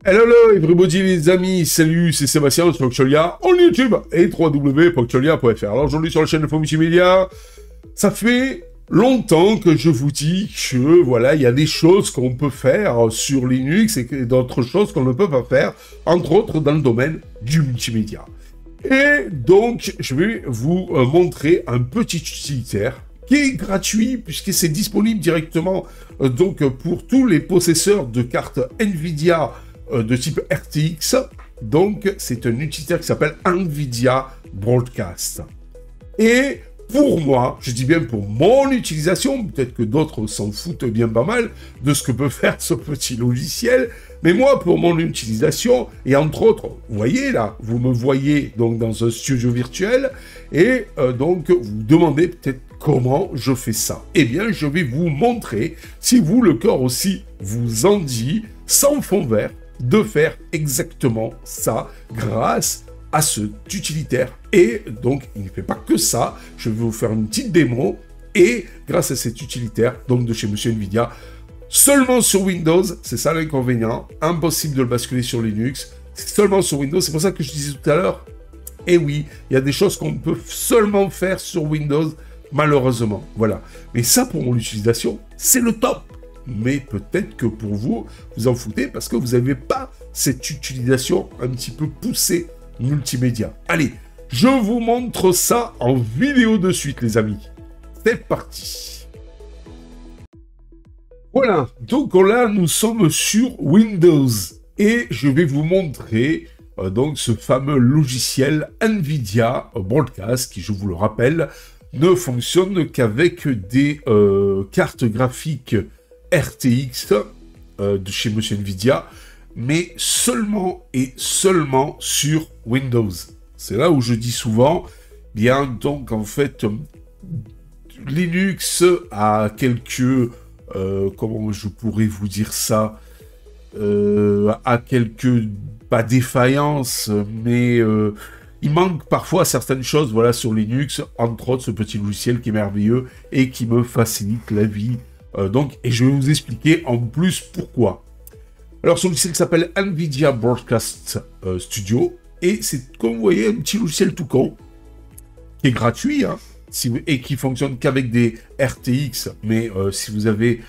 Hello, hello, everybody les amis, salut, c'est Sébastien sur Poctiolia, en YouTube et www.poctiolia.fr. Alors aujourd'hui sur la chaîne Info Multimédia, ça fait longtemps que je vous dis que voilà, il y a des choses qu'on peut faire sur Linux et d'autres choses qu'on ne peut pas faire, entre autres dans le domaine du multimédia. Et donc, je vais vous montrer un petit utilitaire qui est gratuit puisque c'est disponible directement donc pour tous les possesseurs de cartes Nvidia de type RTX. Donc, c'est un utilitaire qui s'appelle Nvidia Broadcast. Et pour moi, je dis bien pour mon utilisation, peut-être que d'autres s'en foutent bien pas mal de ce que peut faire ce petit logiciel, mais moi, pour mon utilisation, et entre autres, vous voyez là, vous me voyez donc dans un studio virtuel, et donc vous demandez peut-être comment je fais ça. Eh bien, je vais vous montrer, si vous, le cœur aussi, vous en dit, sans fond vert, de faire exactement ça grâce à cet utilitaire. Et donc, il ne fait pas que ça. Je vais vous faire une petite démo. Et grâce à cet utilitaire, donc de chez Monsieur Nvidia, seulement sur Windows, c'est ça l'inconvénient. Impossible de le basculer sur Linux. C'est seulement sur Windows. C'est pour ça que je disais tout à l'heure, eh oui, il y a des choses qu'on peut seulement faire sur Windows, malheureusement. Voilà. Mais ça, pour mon utilisation, c'est le top. Mais peut-être que pour vous, vous en foutez parce que vous n'avez pas cette utilisation un petit peu poussée multimédia. Allez, je vous montre ça en vidéo de suite, les amis. C'est parti. Voilà, donc là, nous sommes sur Windows. Et je vais vous montrer donc ce fameux logiciel Nvidia Broadcast, qui, je vous le rappelle, ne fonctionne qu'avec des cartes graphiques RTX de chez Monsieur Nvidia, mais seulement et seulement sur Windows. C'est là où je dis souvent, bien donc en fait, Linux a quelques, comment je pourrais vous dire ça, a quelques, pas défaillances, mais il manque parfois certaines choses, voilà, sur Linux, entre autres ce petit logiciel qui est merveilleux et qui me facilite la vie. Donc, et je vais vous expliquer en plus pourquoi. Alors, ce logiciel s'appelle Nvidia Broadcast Studio, et c'est, comme vous voyez, un petit logiciel tout con, qui est gratuit, hein, et qui fonctionne qu'avec des RTX, mais si vous avez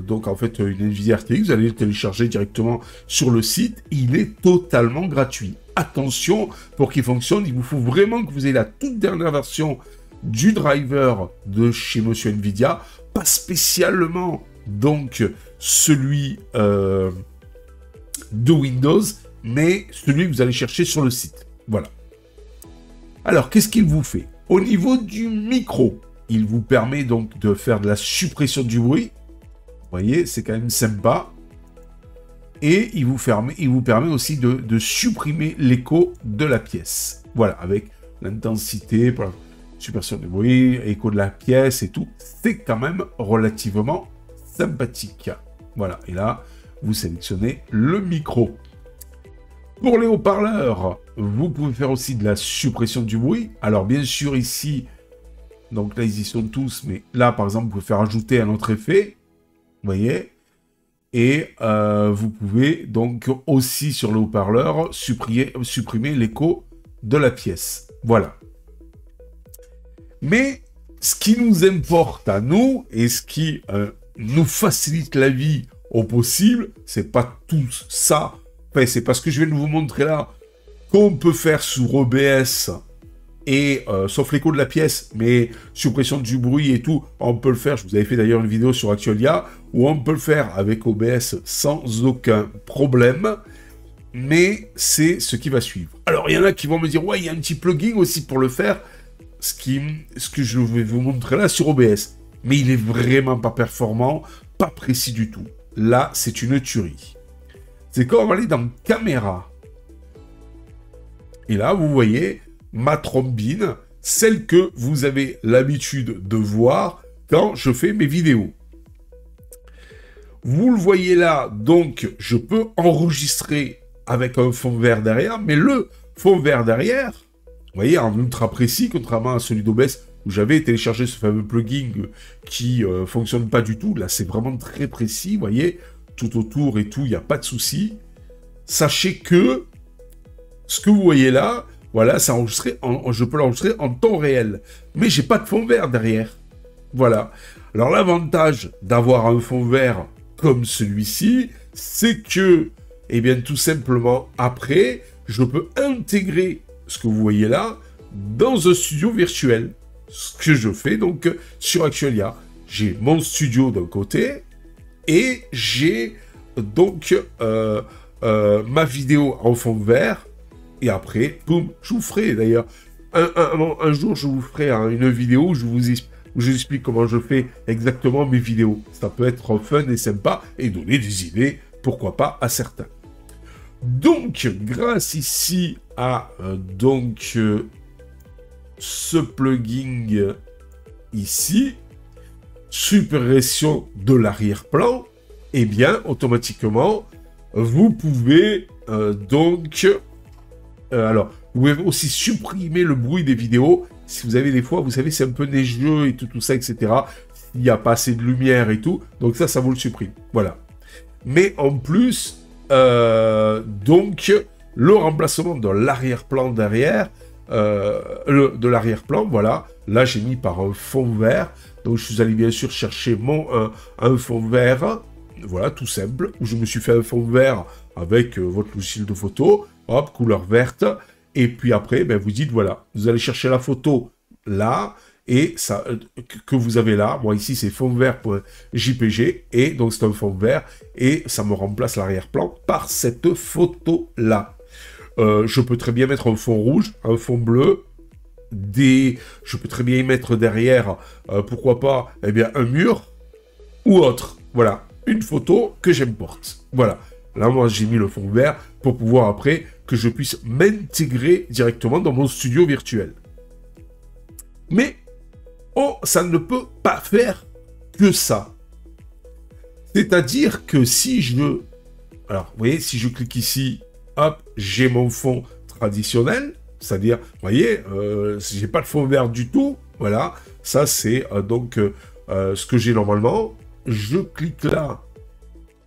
donc en fait une Nvidia RTX, vous allez le télécharger directement sur le site, il est totalement gratuit. Attention, pour qu'il fonctionne, il vous faut vraiment que vous ayez la toute dernière version du driver de chez Monsieur Nvidia, pas spécialement donc celui de Windows, mais celui que vous allez chercher sur le site. Voilà. Alors, qu'est-ce qu'il vous fait? Au niveau du micro, il vous permet donc de faire de la suppression du bruit. Vous voyez, c'est quand même sympa. Et il vous permet aussi de supprimer l'écho de la pièce. Voilà, avec l'intensité, suppression du bruit, écho de la pièce et tout. C'est quand même relativement sympathique. Voilà, et là, vous sélectionnez le micro. Pour les haut-parleurs, vous pouvez faire aussi de la suppression du bruit. Alors, bien sûr, ici, donc là, ils y sont tous, mais là, par exemple, vous pouvez faire ajouter un autre effet. Vous voyez? Et vous pouvez donc aussi, sur le haut-parleur, supprimer l'écho de la pièce. Voilà. Mais ce qui nous importe à nous, et ce qui nous facilite la vie au possible, c'est pas tout ça. Enfin, c'est parce que je viens de vous montrer là qu'on peut faire sur OBS, et sauf l'écho de la pièce, mais suppression du bruit et tout, on peut le faire. Je vous avais fait d'ailleurs une vidéo sur Actualia, où on peut le faire avec OBS sans aucun problème. Mais c'est ce qui va suivre. Alors, il y en a qui vont me dire, ouais, il y a un petit plugin aussi pour le faire. Ce que je vais vous montrer là sur OBS. Mais il est vraiment pas performant, pas précis du tout. Là, c'est une tuerie. C'est quand on va aller dans Caméra. Et là, vous voyez ma trombine, celle que vous avez l'habitude de voir quand je fais mes vidéos. Vous le voyez là, donc je peux enregistrer avec un fond vert derrière, mais le fond vert derrière, vous voyez, en ultra précis, contrairement à celui d'OBS, où j'avais téléchargé ce fameux plugin qui fonctionne pas du tout. Là, c'est vraiment très précis, vous voyez, tout autour et tout, il n'y a pas de souci. sachez que ce que vous voyez là, voilà, c'est enregistré, je peux l'enregistrer en temps réel. Mais j'ai pas de fond vert derrière. Voilà. Alors l'avantage d'avoir un fond vert comme celui-ci, c'est que, eh bien tout simplement, après, je peux intégrer ce que vous voyez là dans un studio virtuel. Ce que je fais donc sur Actualia. J'ai mon studio d'un côté et j'ai donc ma vidéo en fond vert. Et après, boum, je vous ferai d'ailleurs. Un jour, je vous ferai une vidéo où je vous explique comment je fais exactement mes vidéos. Ça peut être fun et sympa et donner des idées, pourquoi pas, à certains. Donc, grâce ici à ce plugin ici, suppression de l'arrière-plan, eh bien, automatiquement, vous pouvez alors, vous pouvez aussi supprimer le bruit des vidéos. Si vous avez des fois, vous savez, c'est un peu neigeux et tout ça, etc. Il n'y a pas assez de lumière et tout. Donc ça vous le supprime. Voilà. Mais en plus, le remplacement de l'arrière-plan derrière, de l'arrière-plan, voilà. Là, j'ai mis par un fond vert. Donc, je suis allé bien sûr chercher un fond vert. Voilà, tout simple. Où je me suis fait un fond vert avec votre logiciel de photo. Hop, couleur verte. Et puis après, ben, vous dites, voilà, vous allez chercher la photo là, et ça que vous avez là. Moi, ici, c'est fond vert.jpg, et donc c'est un fond vert, et ça me remplace l'arrière-plan par cette photo-là. Je peux très bien mettre un fond rouge, un fond bleu, je peux très bien y mettre derrière, pourquoi pas, eh bien, un mur, ou autre. Voilà, une photo que j'importe. Voilà. Là, moi, j'ai mis le fond vert pour pouvoir après que je puisse m'intégrer directement dans mon studio virtuel. Mais, ça ne peut pas faire que ça. C'est-à-dire que si je... Alors, vous voyez, si je clique ici, hop, j'ai mon fond traditionnel. C'est-à-dire, vous voyez, j'ai pas de fond vert du tout. Voilà, ça c'est ce que j'ai normalement. Je clique là,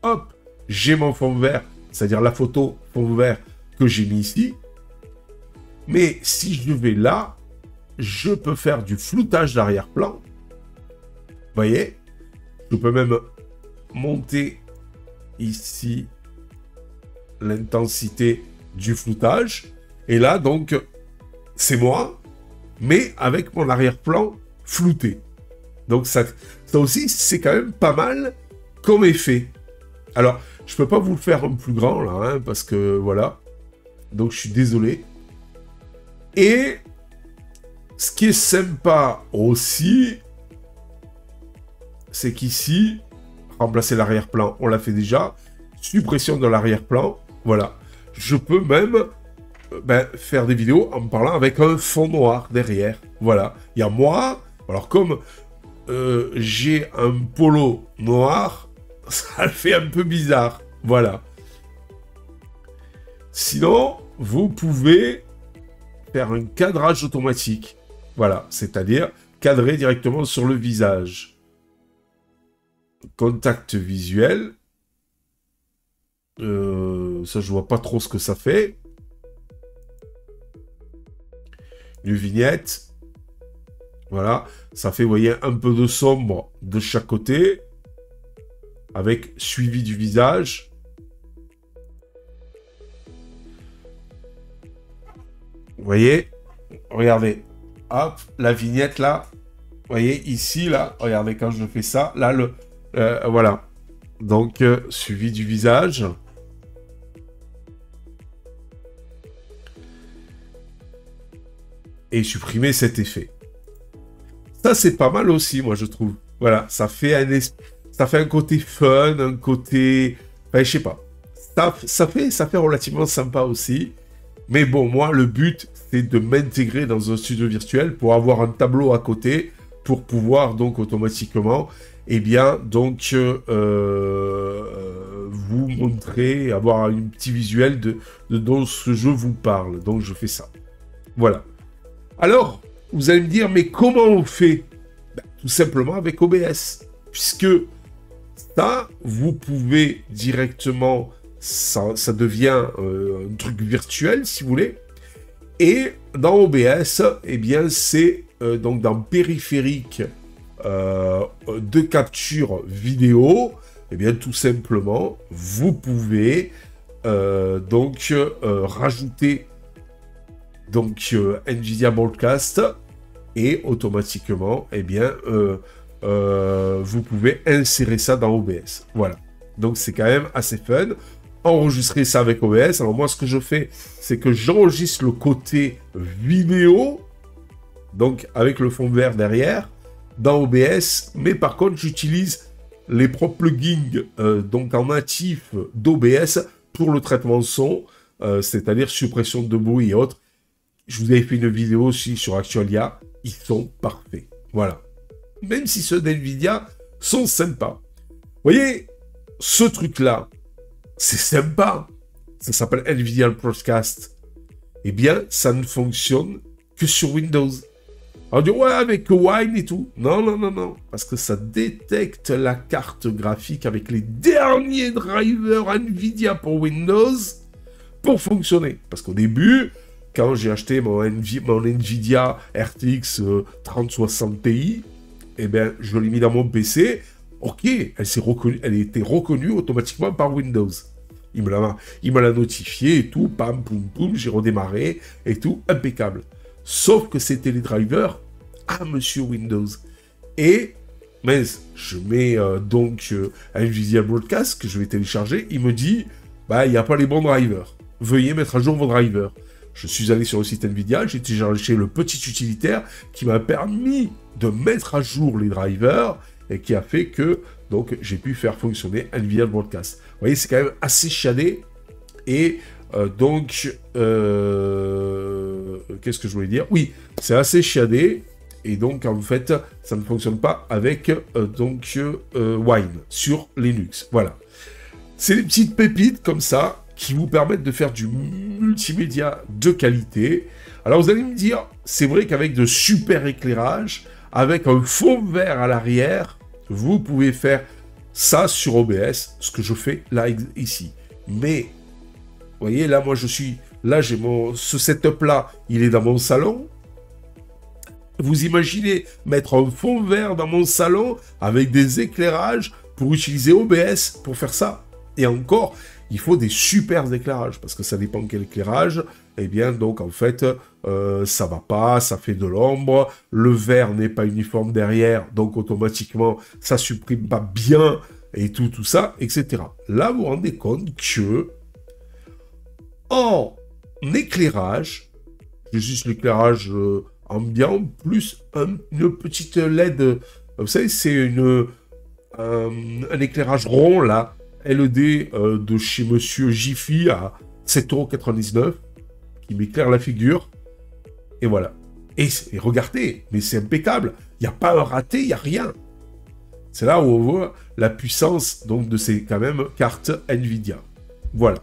hop, j'ai mon fond vert, c'est-à-dire la photo fond vert que j'ai mis ici. Mais si je vais là, je peux faire du floutage d'arrière-plan. Vous voyez, je peux même monter ici l'intensité du floutage. Et là, donc, c'est moi, mais avec mon arrière-plan flouté. Donc ça aussi, c'est quand même pas mal comme effet. Alors, je peux pas vous le faire un plus grand, là, hein, parce que, voilà. Donc, je suis désolé. Et ce qui est sympa aussi, c'est qu'ici, remplacer l'arrière-plan, on l'a fait déjà. Suppression de l'arrière-plan, voilà. Je peux même faire des vidéos en me parlant avec un fond noir derrière. Voilà. Il y a moi. Alors, comme j'ai un polo noir, ça le fait un peu bizarre. Voilà. Sinon, vous pouvez faire un cadrage automatique. Voilà. C'est-à-dire cadrer directement sur le visage. Contact visuel. Ça, je vois pas trop ce que ça fait. Une vignette. Voilà. Ça fait, vous voyez, un peu de sombre de chaque côté. Avec suivi du visage. Vous voyez? Regardez. Hop, la vignette là. Vous voyez, ici, là. Regardez, quand je fais ça. Là, voilà. Donc, suivi du visage. Et supprimer cet effet. Ça, c'est pas mal aussi, moi, je trouve. Voilà, ça fait un côté fun, un côté... Enfin, je sais pas. Ça fait relativement sympa aussi. Mais bon, moi, le but, c'est de m'intégrer dans un studio virtuel pour avoir un tableau à côté, pour pouvoir, donc, automatiquement, eh bien, donc, vous montrer, avoir un petit visuel de dont ce je vous parle. Donc, je fais ça. Voilà. Alors, vous allez me dire, mais comment on fait? Tout simplement avec OBS. Puisque ça, vous pouvez directement ça devient un truc virtuel, si vous voulez. Et dans OBS, eh bien, c'est donc dans périphérique de capture vidéo, eh bien, tout simplement, vous pouvez rajouter NVIDIA Broadcast et automatiquement, eh bien, vous pouvez insérer ça dans OBS. Voilà. Donc, c'est quand même assez fun. Enregistrer ça avec OBS. Alors, moi, ce que je fais, c'est que j'enregistre le côté vidéo, donc avec le fond vert derrière, dans OBS. Mais par contre, j'utilise les propres plugins donc en natif d'OBS pour le traitement son, c'est-à-dire suppression de bruit et autres. Je vous avais fait une vidéo aussi sur Actualia. Ils sont parfaits. Voilà. Même si ceux d'NVIDIA sont sympas. Vous voyez, ce truc-là, c'est sympa. Ça s'appelle NVIDIA Broadcast. Eh bien, ça ne fonctionne que sur Windows. On dit, ouais, avec Wine et tout. Non, non, non, non. Parce que ça détecte la carte graphique avec les derniers drivers NVIDIA pour Windows pour fonctionner. Parce qu'au début, quand j'ai acheté mon NVIDIA RTX 3060 Ti, eh bien, je l'ai mis dans mon PC. Ok, elle était reconnue automatiquement par Windows. Il me l'a notifié et tout, pam, poum, poum, j'ai redémarré et tout, impeccable. Sauf que c'était les drivers à Monsieur Windows. Et, mais je mets NVIDIA Broadcast que je vais télécharger, il me dit, bah, il n'y a pas les bons drivers. Veuillez mettre à jour vos drivers. Je suis allé sur le site NVIDIA, j'ai téléchargé le petit utilitaire qui m'a permis de mettre à jour les drivers et qui a fait que donc j'ai pu faire fonctionner NVIDIA Broadcast. Vous voyez, c'est quand même assez chiadé. Et qu'est-ce que je voulais dire? Oui, c'est assez chiadé. Et donc, en fait, ça ne fonctionne pas avec Wine sur Linux. Voilà. C'est des petites pépites comme ça qui vous permettent de faire du multimédia de qualité. Alors, vous allez me dire, c'est vrai qu'avec de super éclairage, avec un fond vert à l'arrière, vous pouvez faire ça sur OBS, ce que je fais là, ici. Mais, vous voyez, là, moi, j'ai ce setup-là, il est dans mon salon. Vous imaginez mettre un fond vert dans mon salon avec des éclairages pour utiliser OBS pour faire ça. Et encore, il faut des super éclairages, parce que ça dépend quel éclairage. Eh bien, donc, en fait, ça va pas, ça fait de l'ombre, le vert n'est pas uniforme derrière, donc automatiquement, ça supprime pas bien, et tout ça, etc. Là, vous vous rendez compte que, en éclairage, juste l'éclairage ambiant, plus une petite LED, vous savez, c'est un éclairage rond, là, LED de chez Monsieur Jiffy à 7,99 € qui m'éclaire la figure. Et voilà. Et regardez, mais c'est impeccable. Il n'y a pas un raté, il n'y a rien. C'est là où on voit la puissance donc, de ces quand même cartes NVIDIA. Voilà.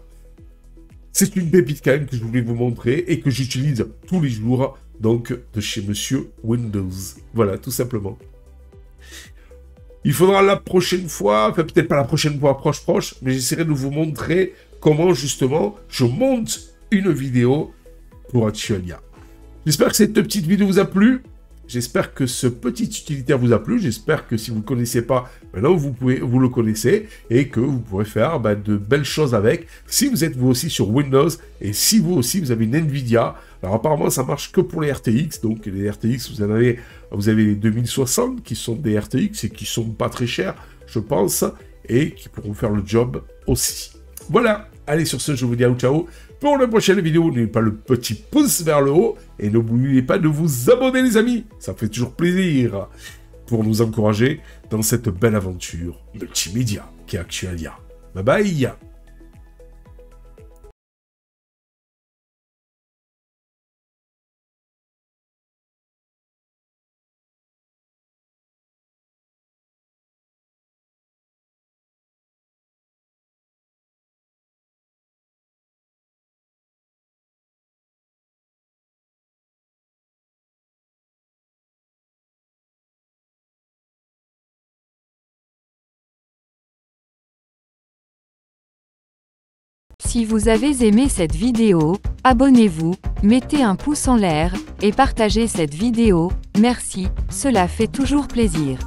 C'est une pépite quand même que je voulais vous montrer et que j'utilise tous les jours donc de chez Monsieur Windows. Voilà, tout simplement. Il faudra la prochaine fois, enfin peut-être pas la prochaine fois proche, mais j'essaierai de vous montrer comment justement je monte une vidéo pour Actualia. J'espère que cette petite vidéo vous a plu. J'espère que ce petit utilitaire vous a plu. J'espère que si vous ne le connaissez pas, maintenant vous le connaissez et que vous pourrez faire de belles choses avec. Si vous êtes vous aussi sur Windows et si vous aussi vous avez une Nvidia. Alors apparemment ça marche que pour les RTX. Donc les RTX, vous avez les 2060 qui sont des RTX et qui sont pas très chers, je pense, et qui pourront faire le job aussi. Voilà. Allez, sur ce, je vous dis ciao. Pour la prochaine vidéo, n'oubliez pas le petit pouce vers le haut et n'oubliez pas de vous abonner, les amis. Ça fait toujours plaisir pour nous encourager dans cette belle aventure multimédia qui est Actualia. Bye bye. Si vous avez aimé cette vidéo, abonnez-vous, mettez un pouce en l'air, et partagez cette vidéo, merci, cela fait toujours plaisir.